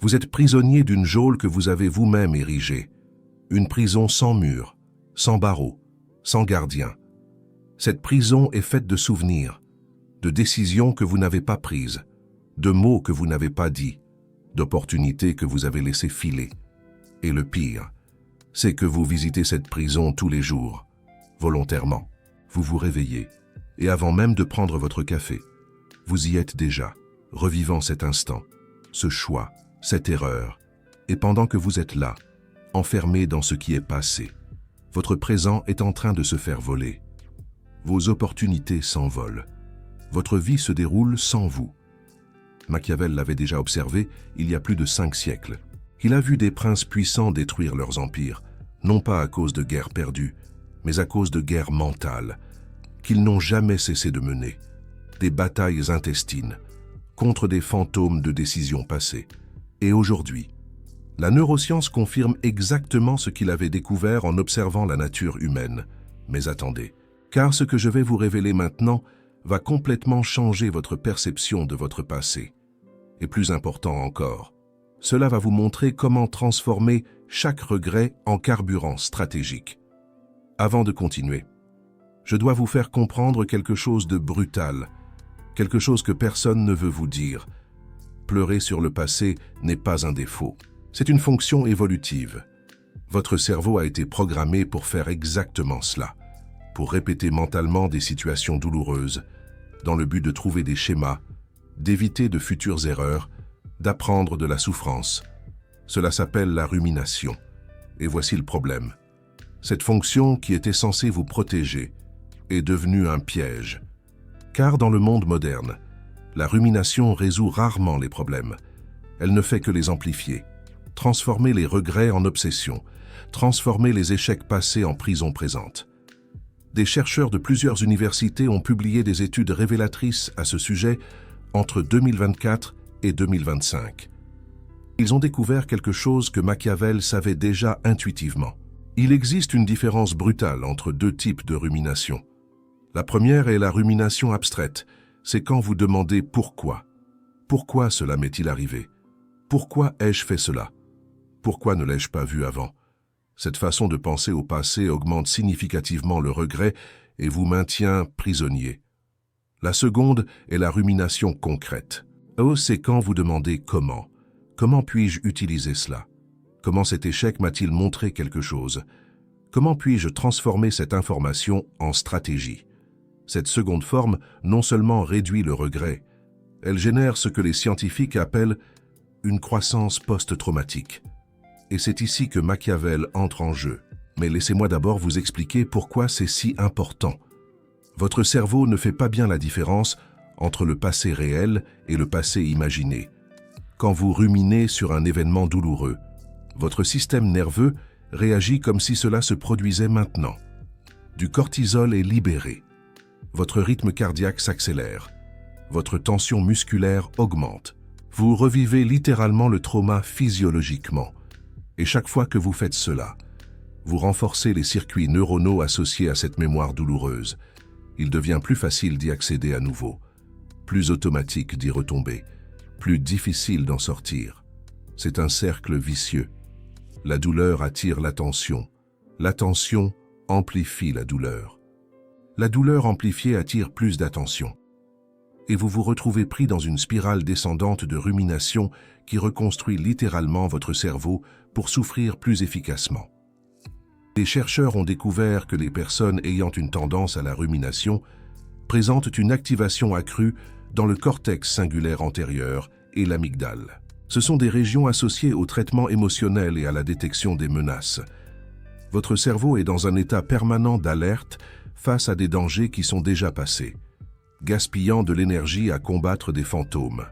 Vous êtes prisonnier d'une geôle que vous avez vous-même érigée. Une prison sans murs, sans barreaux, sans gardien. Cette prison est faite de souvenirs, de décisions que vous n'avez pas prises, de mots que vous n'avez pas dits, d'opportunités que vous avez laissées filer. Et le pire, c'est que vous visitez cette prison tous les jours, volontairement. Vous vous réveillez, et avant même de prendre votre café, vous y êtes déjà, revivant cet instant, ce choix, cette erreur. Et pendant que vous êtes là, enfermé dans ce qui est passé, votre présent est en train de se faire voler. Vos opportunités s'envolent. Votre vie se déroule sans vous. Machiavel l'avait déjà observé il y a plus de 5 siècles. Il a vu des princes puissants détruire leurs empires, non pas à cause de guerres perdues, mais à cause de guerres mentales, qu'ils n'ont jamais cessé de mener, des batailles intestines, contre des fantômes de décisions passées. Et aujourd'hui, la neuroscience confirme exactement ce qu'il avait découvert en observant la nature humaine. Mais attendez, car ce que je vais vous révéler maintenant va complètement changer votre perception de votre passé. Et plus important encore, cela va vous montrer comment transformer chaque regret en carburant stratégique. Avant de continuer, je dois vous faire comprendre quelque chose de brutal, quelque chose que personne ne veut vous dire. Pleurer sur le passé n'est pas un défaut. C'est une fonction évolutive. Votre cerveau a été programmé pour faire exactement cela, pour répéter mentalement des situations douloureuses, dans le but de trouver des schémas, d'éviter de futures erreurs, d'apprendre de la souffrance. Cela s'appelle la rumination. Et voici le problème. Cette fonction qui était censée vous protéger est devenue un piège. Car dans le monde moderne, la rumination résout rarement les problèmes. Elle ne fait que les amplifier, transformer les regrets en obsession, transformer les échecs passés en prison présente. Des chercheurs de plusieurs universités ont publié des études révélatrices à ce sujet entre 2024 et 2025. Ils ont découvert quelque chose que Machiavel savait déjà intuitivement. Il existe une différence brutale entre 2 types de rumination. La première est la rumination abstraite. C'est quand vous demandez pourquoi. Pourquoi cela m'est-il arrivé? Pourquoi ai-je fait cela? Pourquoi ne l'ai-je pas vu avant? Cette façon de penser au passé augmente significativement le regret et vous maintient prisonnier. La seconde est la rumination concrète. C'est quand vous demandez comment. Comment puis-je utiliser cela? Comment cet échec m'a-t-il montré quelque chose? Comment puis-je transformer cette information en stratégie? Cette seconde forme non seulement réduit le regret, elle génère ce que les scientifiques appellent une croissance post-traumatique. Et c'est ici que Machiavel entre en jeu. Mais laissez-moi d'abord vous expliquer pourquoi c'est si important. Votre cerveau ne fait pas bien la différence entre le passé réel et le passé imaginé. Quand vous ruminez sur un événement douloureux, votre système nerveux réagit comme si cela se produisait maintenant. Du cortisol est libéré. Votre rythme cardiaque s'accélère. Votre tension musculaire augmente. Vous revivez littéralement le trauma physiologiquement. Et chaque fois que vous faites cela, vous renforcez les circuits neuronaux associés à cette mémoire douloureuse. Il devient plus facile d'y accéder à nouveau, plus automatique d'y retomber, plus difficile d'en sortir. C'est un cercle vicieux. La douleur attire l'attention. L'attention amplifie la douleur. La douleur amplifiée attire plus d'attention. Et vous vous retrouvez pris dans une spirale descendante de rumination qui reconstruit littéralement votre cerveau pour souffrir plus efficacement. Les chercheurs ont découvert que les personnes ayant une tendance à la rumination présentent une activation accrue dans le cortex singulaire antérieur et l'amygdale. Ce sont des régions associées au traitement émotionnel et à la détection des menaces. Votre cerveau est dans un état permanent d'alerte face à des dangers qui sont déjà passés, gaspillant de l'énergie à combattre des fantômes,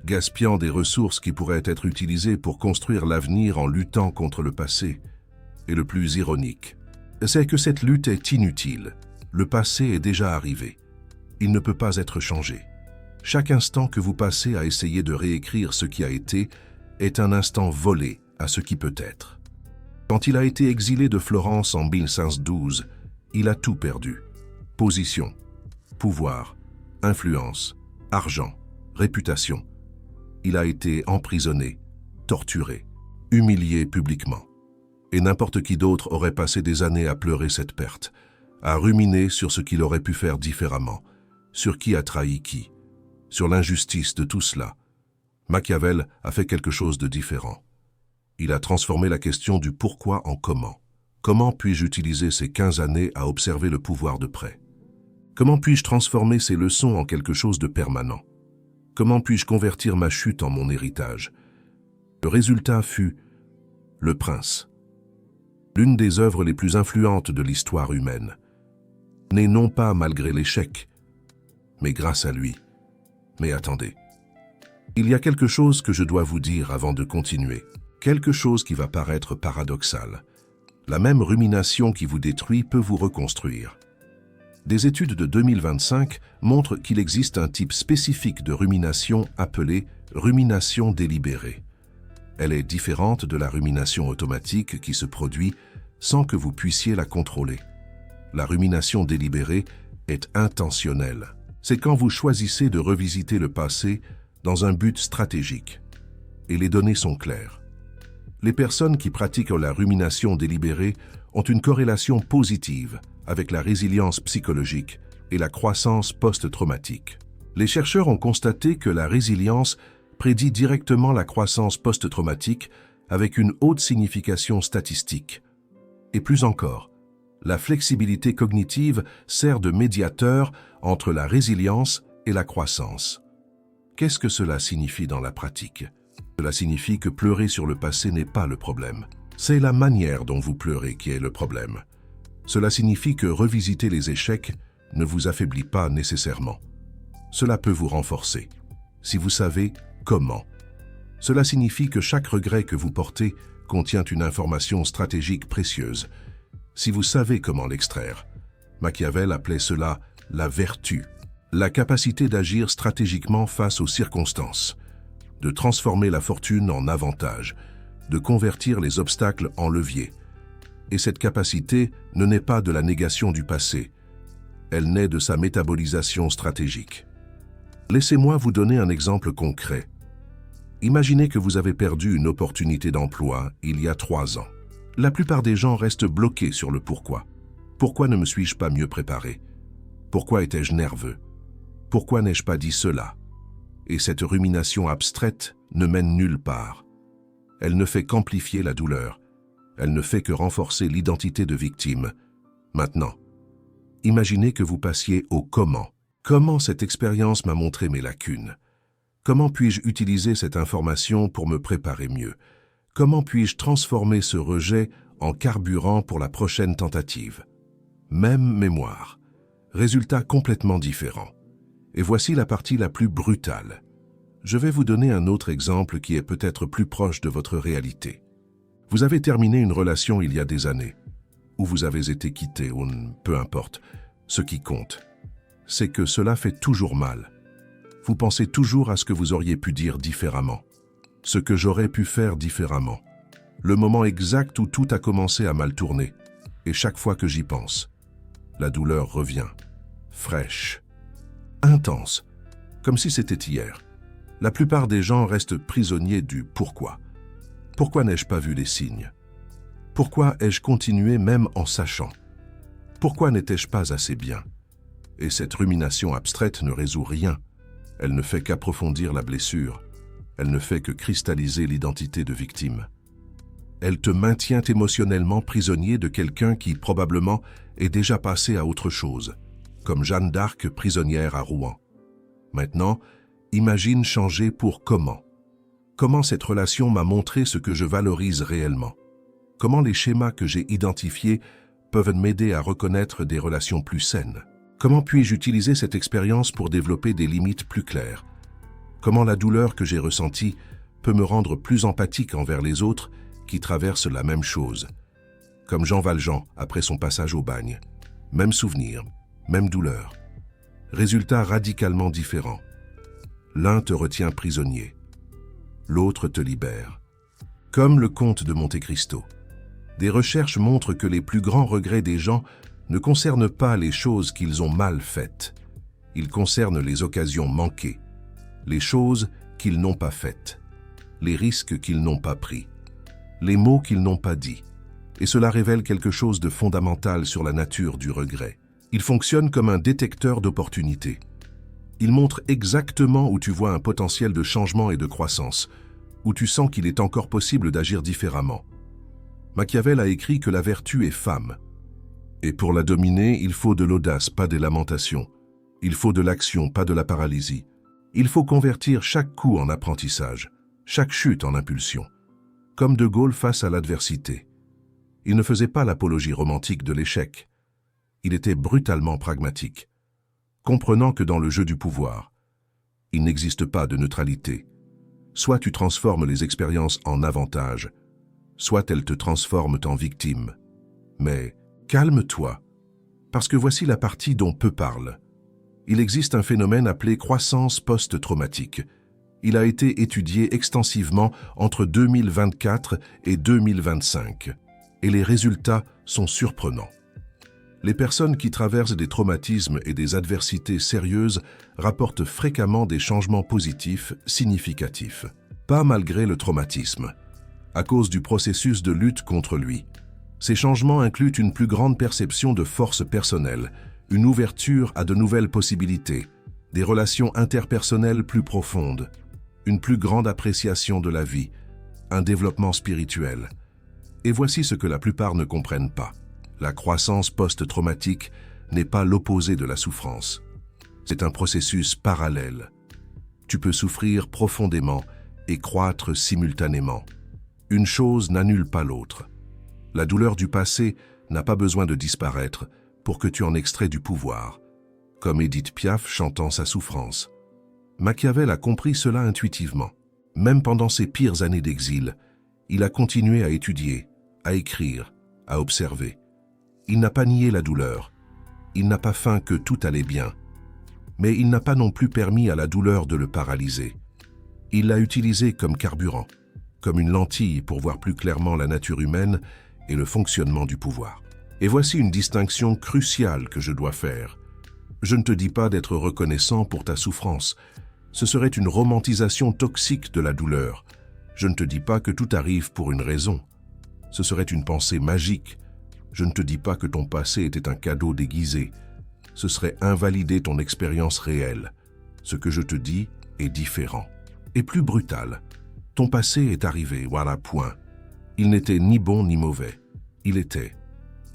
gaspillant des ressources qui pourraient être utilisées pour construire l'avenir en luttant contre le passé. Et le plus ironique, c'est que cette lutte est inutile. Le passé est déjà arrivé. Il ne peut pas être changé. Chaque instant que vous passez à essayer de réécrire ce qui a été est un instant volé à ce qui peut être. Quand il a été exilé de Florence en 1512, il a tout perdu. Position, pouvoir, influence, argent, réputation. Il a été emprisonné, torturé, humilié publiquement. Et n'importe qui d'autre aurait passé des années à pleurer cette perte, à ruminer sur ce qu'il aurait pu faire différemment, sur qui a trahi qui, sur l'injustice de tout cela. Machiavel a fait quelque chose de différent. Il a transformé la question du pourquoi en comment. Comment puis-je utiliser ces 15 années à observer le pouvoir de près? Comment puis-je transformer ces leçons en quelque chose de permanent? Comment puis-je convertir ma chute en mon héritage? Le résultat fut Le Prince, l'une des œuvres les plus influentes de l'histoire humaine, née non pas malgré l'échec, mais grâce à lui. Mais attendez, il y a quelque chose que je dois vous dire avant de continuer, quelque chose qui va paraître paradoxal. La même rumination qui vous détruit peut vous reconstruire. Des études de 2025 montrent qu'il existe un type spécifique de rumination appelée rumination délibérée. Elle est différente de la rumination automatique qui se produit sans que vous puissiez la contrôler. La rumination délibérée est intentionnelle. C'est quand vous choisissez de revisiter le passé dans un but stratégique. Et les données sont claires. Les personnes qui pratiquent la rumination délibérée ont une corrélation positive avec la résilience psychologique et la croissance post-traumatique. Les chercheurs ont constaté que la résilience prédit directement la croissance post-traumatique avec une haute signification statistique. Et plus encore, la flexibilité cognitive sert de médiateur entre la résilience et la croissance. Qu'est-ce que cela signifie dans la pratique? Cela signifie que pleurer sur le passé n'est pas le problème. C'est la manière dont vous pleurez qui est le problème. Cela signifie que revisiter les échecs ne vous affaiblit pas nécessairement. Cela peut vous renforcer, si vous savez comment. Cela signifie que chaque regret que vous portez contient une information stratégique précieuse, si vous savez comment l'extraire. Machiavel appelait cela la vertu, la capacité d'agir stratégiquement face aux circonstances, de transformer la fortune en avantage, de convertir les obstacles en levier. Et cette capacité ne naît pas de la négation du passé, elle naît de sa métabolisation stratégique. Laissez-moi vous donner un exemple concret. Imaginez que vous avez perdu une opportunité d'emploi il y a 3 ans. La plupart des gens restent bloqués sur le pourquoi. Pourquoi ne me suis-je pas mieux préparé? Pourquoi étais-je nerveux? Pourquoi n'ai-je pas dit cela? Et cette rumination abstraite ne mène nulle part. Elle ne fait qu'amplifier la douleur. Elle ne fait que renforcer l'identité de victime. Maintenant, imaginez que vous passiez au comment. Comment cette expérience m'a montré mes lacunes? Comment puis-je utiliser cette information pour me préparer mieux? Comment puis-je transformer ce rejet en carburant pour la prochaine tentative? Même mémoire. Résultat complètement différent. Et voici la partie la plus brutale. Je vais vous donner un autre exemple qui est peut-être plus proche de votre réalité. Vous avez terminé une relation il y a des années, ou vous avez été quitté, ou peu importe. Ce qui compte, c'est que cela fait toujours mal. Vous pensez toujours à ce que vous auriez pu dire différemment, ce que j'aurais pu faire différemment, le moment exact où tout a commencé à mal tourner, et chaque fois que j'y pense, la douleur revient, fraîche, intense, comme si c'était hier. La plupart des gens restent prisonniers du pourquoi. Pourquoi n'ai-je pas vu les signes? Pourquoi ai-je continué même en sachant? Pourquoi n'étais-je pas assez bien? Et cette rumination abstraite ne résout rien. Elle ne fait qu'approfondir la blessure. Elle ne fait que cristalliser l'identité de victime. Elle te maintient émotionnellement prisonnier de quelqu'un qui, probablement, est déjà passé à autre chose, comme Jeanne d'Arc prisonnière à Rouen. Maintenant, imagine changer pour comment. Comment cette relation m'a montré ce que je valorise réellement? Comment les schémas que j'ai identifiés peuvent m'aider à reconnaître des relations plus saines? Comment puis-je utiliser cette expérience pour développer des limites plus claires? Comment la douleur que j'ai ressentie peut me rendre plus empathique envers les autres qui traversent la même chose? Comme Jean Valjean après son passage au bagne. Même souvenir, même douleur. Résultat radicalement différent. L'un te retient prisonnier. L'autre te libère. Comme le comte de Monte Cristo. Des recherches montrent que les plus grands regrets des gens ne concernent pas les choses qu'ils ont mal faites. Ils concernent les occasions manquées, les choses qu'ils n'ont pas faites. les risques qu'ils n'ont pas pris, les mots qu'ils n'ont pas dits. Et cela révèle quelque chose de fondamental sur la nature du regret. Il fonctionne comme un détecteur d'opportunités. Il montre exactement où tu vois un potentiel de changement et de croissance, où tu sens qu'il est encore possible d'agir différemment. Machiavel a écrit que la vertu est femme. Et pour la dominer, il faut de l'audace, pas des lamentations. Il faut de l'action, pas de la paralysie. Il faut convertir chaque coup en apprentissage, chaque chute en impulsion. Comme De Gaulle face à l'adversité. Il ne faisait pas l'apologie romantique de l'échec. Il était brutalement pragmatique, comprenant que dans le jeu du pouvoir, il n'existe pas de neutralité. Soit tu transformes les expériences en avantages, soit elles te transforment en victime. Mais calme-toi, parce que voici la partie dont peu parlent. Il existe un phénomène appelé croissance post-traumatique. Il a été étudié extensivement entre 2024 et 2025. Et les résultats sont surprenants. Les personnes qui traversent des traumatismes et des adversités sérieuses rapportent fréquemment des changements positifs significatifs. Pas malgré le traumatisme, à cause du processus de lutte contre lui. Ces changements incluent une plus grande perception de force personnelle, une ouverture à de nouvelles possibilités, des relations interpersonnelles plus profondes, une plus grande appréciation de la vie, un développement spirituel. Et voici ce que la plupart ne comprennent pas. La croissance post-traumatique n'est pas l'opposé de la souffrance. C'est un processus parallèle. Tu peux souffrir profondément et croître simultanément. Une chose n'annule pas l'autre. La douleur du passé n'a pas besoin de disparaître pour que tu en extrais du pouvoir, comme Édith Piaf chantant sa souffrance. Machiavel a compris cela intuitivement. Même pendant ses pires années d'exil, il a continué à étudier, à écrire, à observer. Il n'a pas nié la douleur. Il n'a pas feint que tout allait bien. Mais il n'a pas non plus permis à la douleur de le paralyser. Il l'a utilisée comme carburant, comme une lentille pour voir plus clairement la nature humaine et le fonctionnement du pouvoir. Et voici une distinction cruciale que je dois faire. Je ne te dis pas d'être reconnaissant pour ta souffrance. Ce serait une romantisation toxique de la douleur. Je ne te dis pas que tout arrive pour une raison. Ce serait une pensée magique. Je ne te dis pas que ton passé était un cadeau déguisé. Ce serait invalider ton expérience réelle. Ce que je te dis est différent et plus brutal. Ton passé est arrivé, voilà, point. Il n'était ni bon ni mauvais. Il était.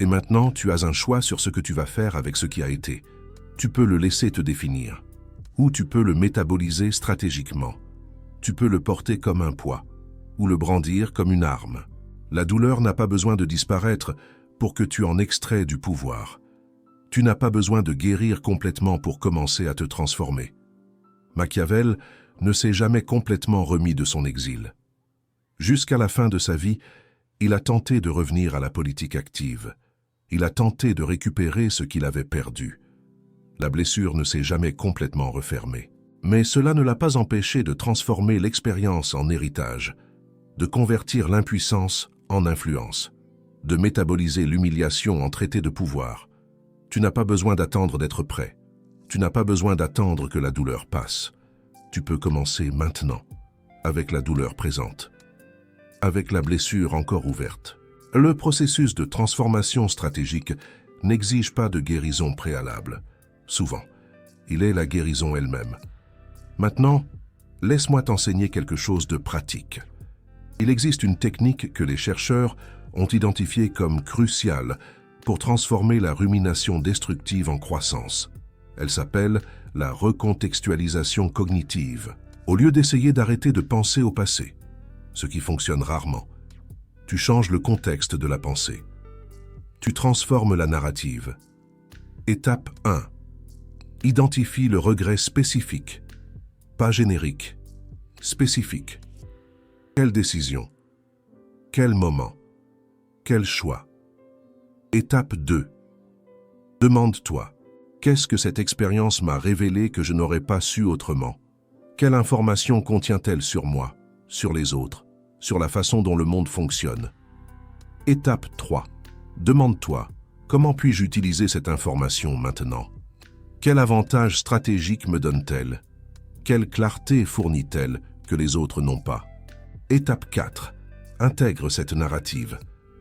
Et maintenant, tu as un choix sur ce que tu vas faire avec ce qui a été. Tu peux le laisser te définir. Ou tu peux le métaboliser stratégiquement. Tu peux le porter comme un poids. Ou le brandir comme une arme. La douleur n'a pas besoin de disparaître pour que tu en extrais du pouvoir. Tu n'as pas besoin de guérir complètement pour commencer à te transformer. Machiavel ne s'est jamais complètement remis de son exil. Jusqu'à la fin de sa vie, il a tenté de revenir à la politique active. Il a tenté de récupérer ce qu'il avait perdu. La blessure ne s'est jamais complètement refermée. Mais cela ne l'a pas empêché de transformer l'expérience en héritage, de convertir l'impuissance en influence, de métaboliser l'humiliation en traité de pouvoir. Tu n'as pas besoin d'attendre d'être prêt. Tu n'as pas besoin d'attendre que la douleur passe. Tu peux commencer maintenant, avec la douleur présente, avec la blessure encore ouverte. Le processus de transformation stratégique n'exige pas de guérison préalable. Souvent, il est la guérison elle-même. Maintenant, laisse-moi t'enseigner quelque chose de pratique. Il existe une technique que les chercheurs ont identifiée comme cruciale pour transformer la rumination destructive en croissance. Elle s'appelle la recontextualisation cognitive. Au lieu d'essayer d'arrêter de penser au passé, ce qui fonctionne rarement, tu changes le contexte de la pensée. Tu transformes la narrative. Étape 1. Identifie le regret spécifique, pas générique, spécifique. Quelle décision? Quel moment? Quel choix? Étape 2. Demande-toi, qu'est-ce que cette expérience m'a révélé que je n'aurais pas su autrement? Quelle information contient-elle sur moi, sur les autres, sur la façon dont le monde fonctionne? Étape 3. Demande-toi, comment puis-je utiliser cette information maintenant? Quel avantage stratégique me donne-t-elle? Quelle clarté fournit-elle que les autres n'ont pas? Étape 4. Intègre cette narrative,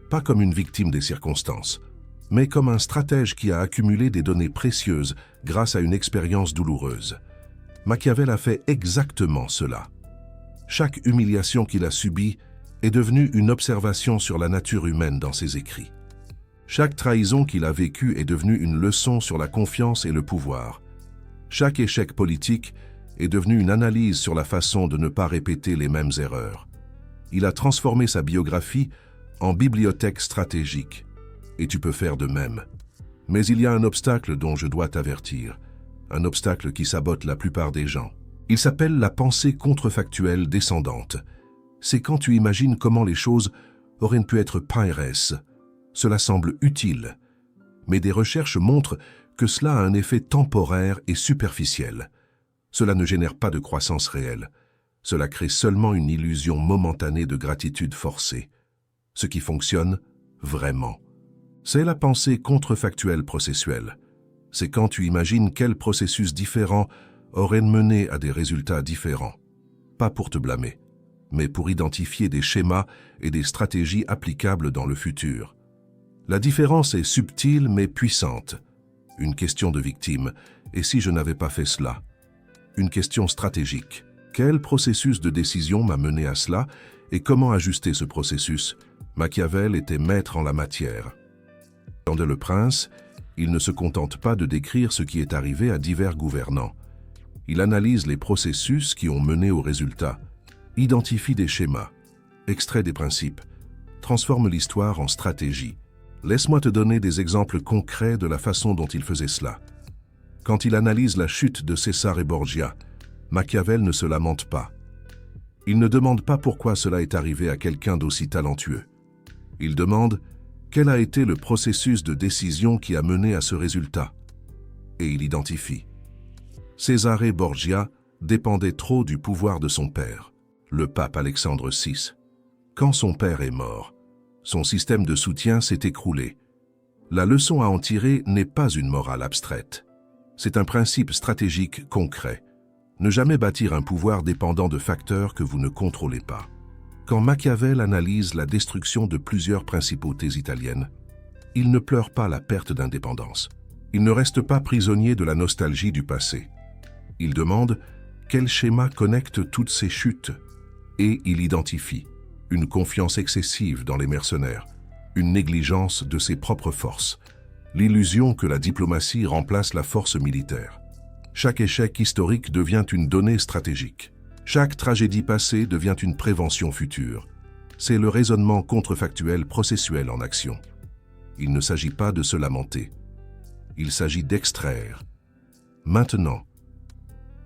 pas comme une victime des circonstances, mais comme un stratège qui a accumulé des données précieuses grâce à une expérience douloureuse. Machiavel a fait exactement cela. Chaque humiliation qu'il a subie est devenue une observation sur la nature humaine dans ses écrits. Chaque trahison qu'il a vécue est devenue une leçon sur la confiance et le pouvoir. Chaque échec politique est devenu une analyse sur la façon de ne pas répéter les mêmes erreurs. Il a transformé sa biographie en bibliothèque stratégique. Et tu peux faire de même. Mais il y a un obstacle dont je dois t'avertir, un obstacle qui sabote la plupart des gens. Il s'appelle la pensée contrefactuelle descendante. C'est quand tu imagines comment les choses auraient pu être pires. Cela semble utile, mais des recherches montrent que cela a un effet temporaire et superficiel. Cela ne génère pas de croissance réelle. Cela crée seulement une illusion momentanée de gratitude forcée. Ce qui fonctionne vraiment, c'est la pensée contrefactuelle processuelle. C'est quand tu imagines quel processus différent aurait mené à des résultats différents. Pas pour te blâmer, mais pour identifier des schémas et des stratégies applicables dans le futur. La différence est subtile mais puissante. Une question de victime, et si je n'avais pas fait cela? Une question stratégique. Quel processus de décision m'a mené à cela et comment ajuster ce processus? Machiavel était maître en la matière. Dans Le Prince, il ne se contente pas de décrire ce qui est arrivé à divers gouvernants. Il analyse les processus qui ont mené au résultat, identifie des schémas, extrait des principes, transforme l'histoire en stratégie. Laisse-moi te donner des exemples concrets de la façon dont il faisait cela. Quand il analyse la chute de César et Borgia, Machiavel ne se lamente pas. Il ne demande pas pourquoi cela est arrivé à quelqu'un d'aussi talentueux. Il demande quel a été le processus de décision qui a mené à ce résultat. Et il identifie. Cesare Borgia dépendait trop du pouvoir de son père, le pape Alexandre VI. Quand son père est mort, son système de soutien s'est écroulé. La leçon à en tirer n'est pas une morale abstraite. C'est un principe stratégique concret. Ne jamais bâtir un pouvoir dépendant de facteurs que vous ne contrôlez pas. Quand Machiavel analyse la destruction de plusieurs principautés italiennes, il ne pleure pas la perte d'indépendance. Il ne reste pas prisonnier de la nostalgie du passé. Il demande quel schéma connecte toutes ces chutes et il identifie une confiance excessive dans les mercenaires, une négligence de ses propres forces, l'illusion que la diplomatie remplace la force militaire. Chaque échec historique devient une donnée stratégique. Chaque tragédie passée devient une prévention future. C'est le raisonnement contrefactuel processuel en action. Il ne s'agit pas de se lamenter. Il s'agit d'extraire. Maintenant,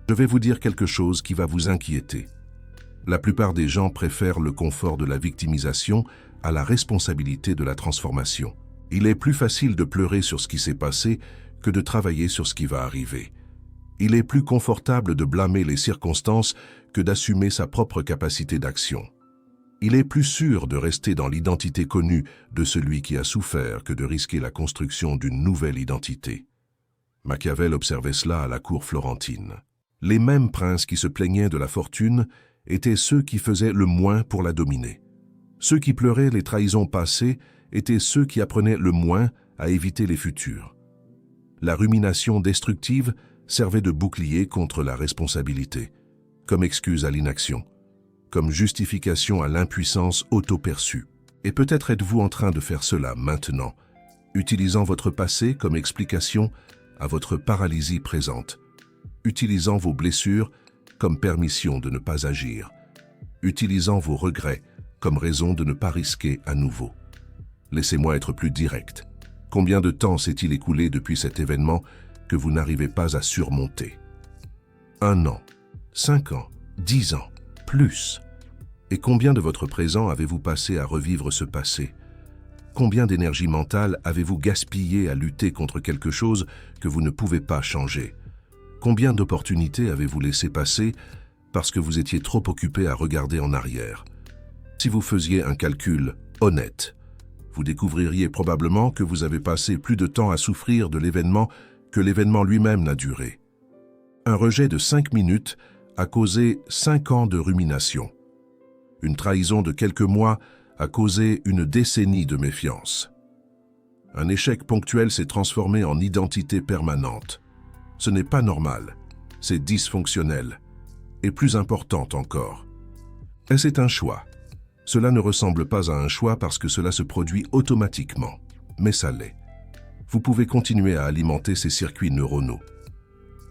je vais vous dire quelque chose qui va vous inquiéter. La plupart des gens préfèrent le confort de la victimisation à la responsabilité de la transformation. Il est plus facile de pleurer sur ce qui s'est passé que de travailler sur ce qui va arriver. Il est plus confortable de blâmer les circonstances que d'assumer sa propre capacité d'action. Il est plus sûr de rester dans l'identité connue de celui qui a souffert que de risquer la construction d'une nouvelle identité. Machiavel observait cela à la cour florentine. Les mêmes princes qui se plaignaient de la fortune étaient ceux qui faisaient le moins pour la dominer. Ceux qui pleuraient les trahisons passées étaient ceux qui apprenaient le moins à éviter les futures. La rumination destructive servait de bouclier contre la responsabilité, comme excuse à l'inaction, comme justification à l'impuissance auto-perçue. Et peut-être êtes-vous en train de faire cela maintenant, utilisant votre passé comme explication à votre paralysie présente, utilisant vos blessures comme permission de ne pas agir, utilisant vos regrets comme raison de ne pas risquer à nouveau. Laissez-moi être plus direct. Combien de temps s'est-il écoulé depuis cet événement que vous n'arrivez pas à surmonter? 1 an, 5 ans, 10 ans, plus. Et combien de votre présent avez-vous passé à revivre ce passé? Combien d'énergie mentale avez-vous gaspillé à lutter contre quelque chose que vous ne pouvez pas changer? Combien d'opportunités avez-vous laissé passer parce que vous étiez trop occupé à regarder en arrière? Si vous faisiez un calcul honnête, vous découvririez probablement que vous avez passé plus de temps à souffrir de l'événement que l'événement lui-même n'a duré. Un rejet de 5 minutes a causé 5 ans de rumination. Une trahison de quelques mois a causé une décennie de méfiance. Un échec ponctuel s'est transformé en identité permanente. Ce n'est pas normal, c'est dysfonctionnel, et plus important encore. Et c'est un choix. Cela ne ressemble pas à un choix parce que cela se produit automatiquement, mais ça l'est. Vous pouvez continuer à alimenter ces circuits neuronaux.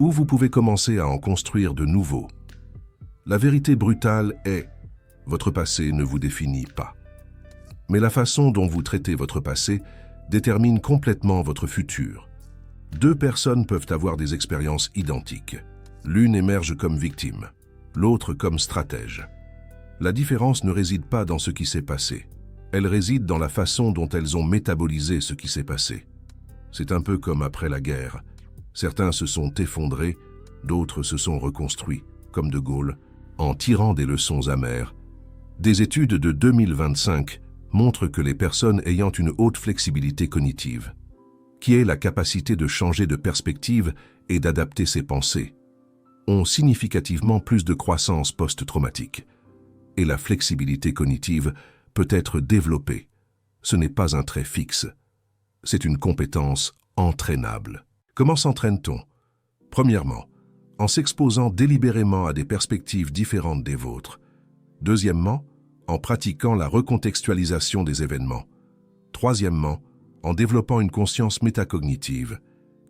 Ou vous pouvez commencer à en construire de nouveaux. La vérité brutale est, votre passé ne vous définit pas. Mais la façon dont vous traitez votre passé détermine complètement votre futur. Deux personnes peuvent avoir des expériences identiques. L'une émerge comme victime, l'autre comme stratège. La différence ne réside pas dans ce qui s'est passé. Elle réside dans la façon dont elles ont métabolisé ce qui s'est passé. C'est un peu comme après la guerre. Certains se sont effondrés, d'autres se sont reconstruits, comme De Gaulle, en tirant des leçons amères. Des études de 2025 montrent que les personnes ayant une haute flexibilité cognitive, qui est la capacité de changer de perspective et d'adapter ses pensées, ont significativement plus de croissance post-traumatique. Et la flexibilité cognitive peut être développée. Ce n'est pas un trait fixe. C'est une compétence entraînable. Comment s'entraîne-t-on? Premièrement, en s'exposant délibérément à des perspectives différentes des vôtres. Deuxièmement, en pratiquant la recontextualisation des événements. Troisièmement, en développant une conscience métacognitive,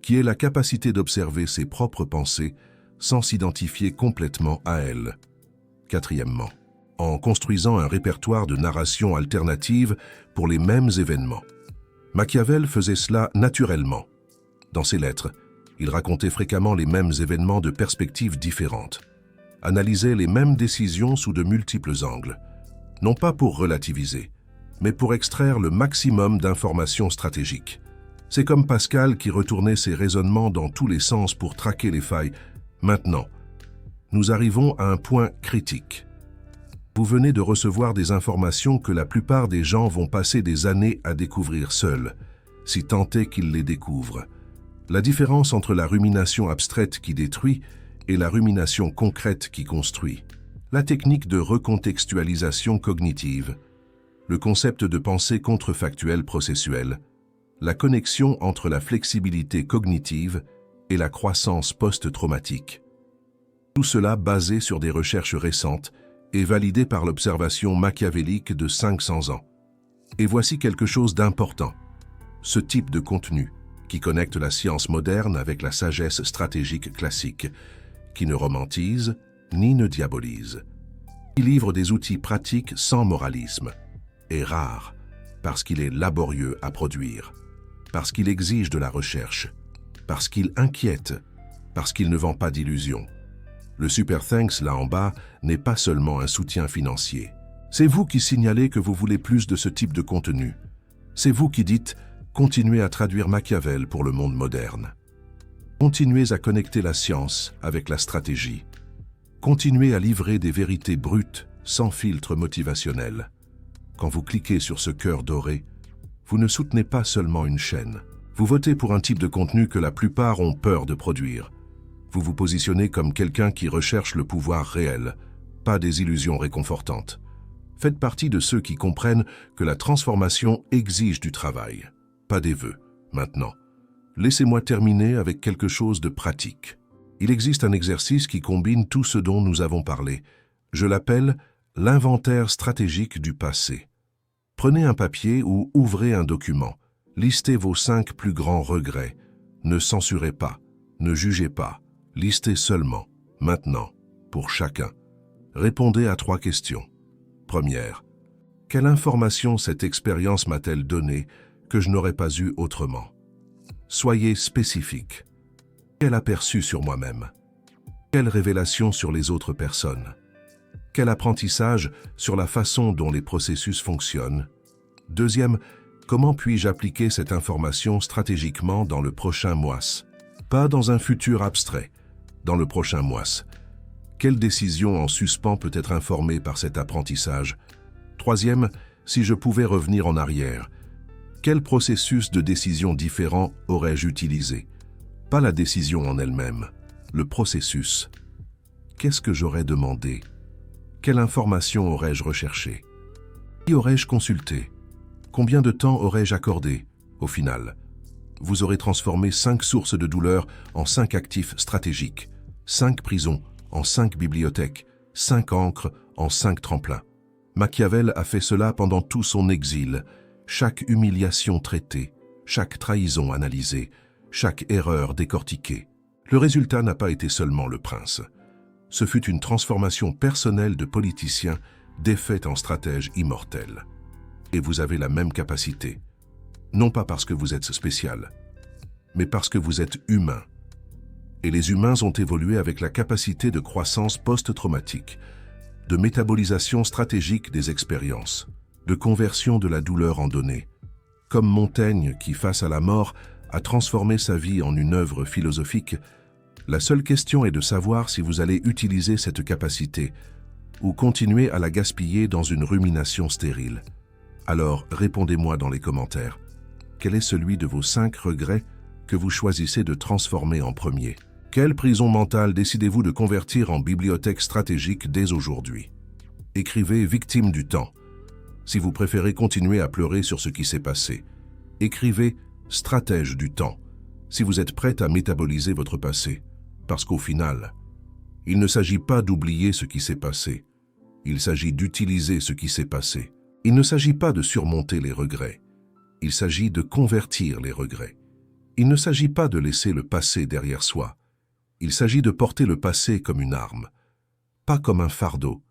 qui est la capacité d'observer ses propres pensées sans s'identifier complètement à elles. Quatrièmement, en construisant un répertoire de narration alternative pour les mêmes événements. Machiavel faisait cela naturellement. Dans ses lettres, il racontait fréquemment les mêmes événements de perspectives différentes, analysait les mêmes décisions sous de multiples angles, non pas pour relativiser, mais pour extraire le maximum d'informations stratégiques. C'est comme Pascal qui retournait ses raisonnements dans tous les sens pour traquer les failles. Maintenant, nous arrivons à un point critique. Vous venez de recevoir des informations que la plupart des gens vont passer des années à découvrir seuls, si tant est qu'ils les découvrent. La différence entre la rumination abstraite qui détruit et la rumination concrète qui construit. La technique de recontextualisation cognitive, le concept de pensée contrefactuelle processuelle, la connexion entre la flexibilité cognitive et la croissance post-traumatique. Tout cela basé sur des recherches récentes et validé par l'observation machiavélique de 500 ans. Et voici quelque chose d'important. Ce type de contenu, qui connecte la science moderne avec la sagesse stratégique classique, qui ne romantise ni ne diabolise, qui livre des outils pratiques sans moralisme, est rare parce qu'il est laborieux à produire, parce qu'il exige de la recherche, parce qu'il inquiète, parce qu'il ne vend pas d'illusions. Le Super Thanks là en bas n'est pas seulement un soutien financier. C'est vous qui signalez que vous voulez plus de ce type de contenu. C'est vous qui dites « Continuez à traduire Machiavel pour le monde moderne ». Continuez à connecter la science avec la stratégie. Continuez à livrer des vérités brutes, sans filtre motivationnel. Quand vous cliquez sur ce cœur doré, vous ne soutenez pas seulement une chaîne. Vous votez pour un type de contenu que la plupart ont peur de produire. Vous vous positionnez comme quelqu'un qui recherche le pouvoir réel, pas des illusions réconfortantes. Faites partie de ceux qui comprennent que la transformation exige du travail, pas des vœux. Maintenant, laissez-moi terminer avec quelque chose de pratique. Il existe un exercice qui combine tout ce dont nous avons parlé. Je l'appelle l'inventaire stratégique du passé. Prenez un papier ou ouvrez un document. Listez vos 5 plus grands regrets. Ne censurez pas, ne jugez pas. Listez seulement, maintenant, pour chacun. Répondez à 3 questions. Première, quelle information cette expérience m'a-t-elle donnée que je n'aurais pas eu autrement? Soyez spécifique. Quel aperçu sur moi-même? Quelle révélation sur les autres personnes? Quel apprentissage sur la façon dont les processus fonctionnent? Deuxième, comment puis-je appliquer cette information stratégiquement dans le prochain mois? Pas dans un futur abstrait, dans le prochain mois. Quelle décision en suspens peut être informée par cet apprentissage? Troisième, si je pouvais revenir en arrière, quel processus de décision différent aurais-je utilisé? Pas la décision en elle-même, le processus. Qu'est-ce que j'aurais demandé? Quelle information aurais-je recherchée? Qui aurais-je consulté? Combien de temps aurais-je accordé? Au final, vous aurez transformé 5 sources de douleur en 5 actifs stratégiques, 5 prisons en 5 bibliothèques, 5 ancres en 5 tremplins. Machiavel a fait cela pendant tout son exil, chaque humiliation traitée, chaque trahison analysée, chaque erreur décortiquée. Le résultat n'a pas été seulement le prince. Ce fut une transformation personnelle de politicien défaite en stratège immortel. Et vous avez la même capacité. Non pas parce que vous êtes spécial, mais parce que vous êtes humain. Et les humains ont évolué avec la capacité de croissance post-traumatique, de métabolisation stratégique des expériences, de conversion de la douleur en données. Comme Montaigne qui, face à la mort, a transformé sa vie en une œuvre philosophique, la seule question est de savoir si vous allez utiliser cette capacité ou continuer à la gaspiller dans une rumination stérile. Alors, répondez-moi dans les commentaires. Quel est celui de vos 5 regrets que vous choisissez de transformer en premier? Quelle prison mentale décidez-vous de convertir en bibliothèque stratégique dès aujourd'hui? Écrivez « Victime du temps » si vous préférez continuer à pleurer sur ce qui s'est passé. Écrivez « Stratège du temps » si vous êtes prête à métaboliser votre passé. Parce qu'au final, il ne s'agit pas d'oublier ce qui s'est passé. Il s'agit d'utiliser ce qui s'est passé. Il ne s'agit pas de surmonter les regrets. Il s'agit de convertir les regrets. Il ne s'agit pas de laisser le passé derrière soi. Il s'agit de porter le passé comme une arme, pas comme un fardeau.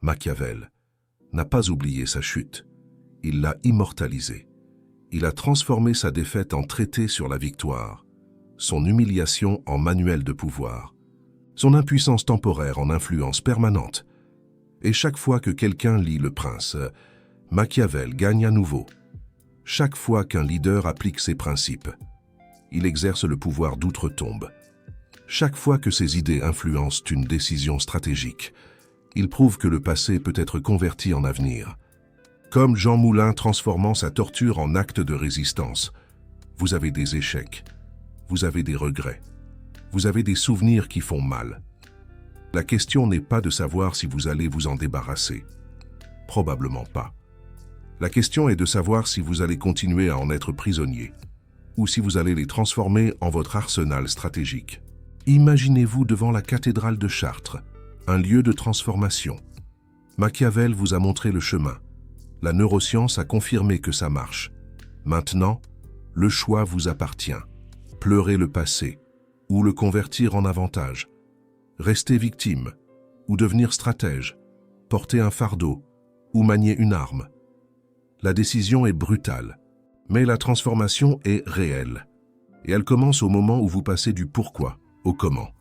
Machiavel n'a pas oublié sa chute. Il l'a immortalisée. Il a transformé sa défaite en traité sur la victoire, son humiliation en manuel de pouvoir, son impuissance temporaire en influence permanente. Et chaque fois que quelqu'un lit Le Prince, Machiavel gagne à nouveau. Chaque fois qu'un leader applique ses principes, il exerce le pouvoir d'outre-tombe. Chaque fois que ses idées influencent une décision stratégique, il prouve que le passé peut être converti en avenir. Comme Jean Moulin transformant sa torture en acte de résistance, vous avez des échecs, vous avez des regrets, vous avez des souvenirs qui font mal. La question n'est pas de savoir si vous allez vous en débarrasser. Probablement pas. La question est de savoir si vous allez continuer à en être prisonnier, ou si vous allez les transformer en votre arsenal stratégique. Imaginez-vous devant la cathédrale de Chartres, un lieu de transformation. Machiavel vous a montré le chemin. La neuroscience a confirmé que ça marche. Maintenant, le choix vous appartient. Pleurer le passé, ou le convertir en avantage. Rester victime, ou devenir stratège. Porter un fardeau, ou manier une arme. La décision est brutale, mais la transformation est réelle. Et elle commence au moment où vous passez du pourquoi au comment.